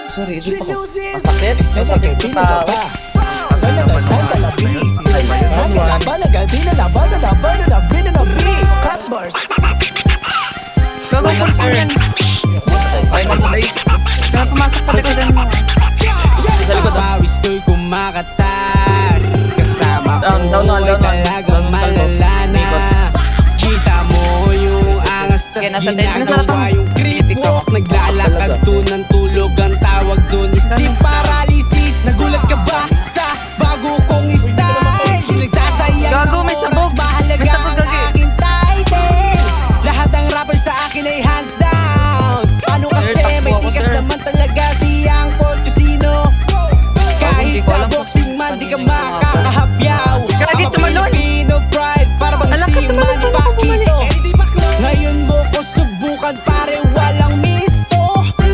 Sorry, hindi pa ko. Masakit? Masakit yung tao. Gagawin ko sa yan. Ay, naisip. Kaya pumasok sa likodan mo. Sa likod ah. Pawis ko'y kumakatas. Kasama Down, ko down, down, ay down, talagang down, down, malala na. Kita mo yung angas tas Kaya nasa tennis ginagawa yung creep walk. Naglalakad Talaga. to ng tulog. Ang tawag dun is sleep paralysis. Nagulat ka ba sa bago kong style? Di nagsasayang Gago, ng may oras. sabog. Mahalaga May sabog, ang Gagi. aking title. Lahat ng rapper sa akin ay hands down. Ano kasi Sir, may takbo ako, tikas sir. naman talaga siyang Portosino. Kahit Hindi ko sa alam boxing kung man di ka kanino yung makakahapyaw. Gagi, Ako tumalon. Pilipino pride para bang Alam si ka, tumalon, Manny tumalon, Pacquiao. Ngayon mo ko subukan pare walang misto.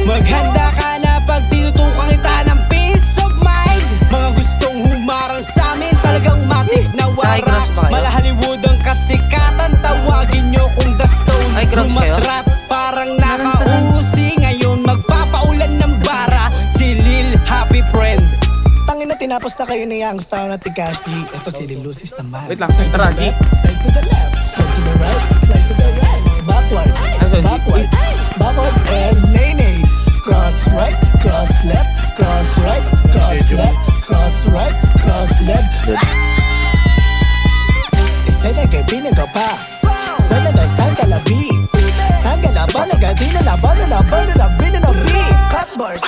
Maghanda ka na pag tinutukan kita ng peace of mind. Mga gustong humarang sa amin talagang matik na Ay, wara. gross ba kayo? Mala Hollywood ang kasikatan, tawagin nyo kung The Stone. Ay, gross kayo? Rumatrat parang nakausi. Ngayon magpapaulan ng bara. Si Lil Happy Friend. Tangin na tinapos na kayo ni Youngstown at ni Cash G. Ito si Lil Lucis naman. Wait lang, Slide to tara, the G. left, slide to the left, slide to the right, slide to the right. Backward, Ano, G? backward, backward, and nay-nay. Cross right, cross left, cross right, cross left, cross right, cross left. Sana kay pinaga pa. Sana na sangka labi. Sangka na ba nagadi na laban na laban na labi na labi. Cut bars.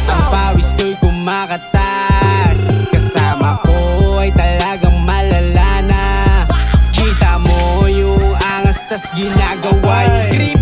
Ang pawis ko'y kumakatas. Kasama ko ay talagang malala na. Kita mo yung angas tas ginagawa yung grip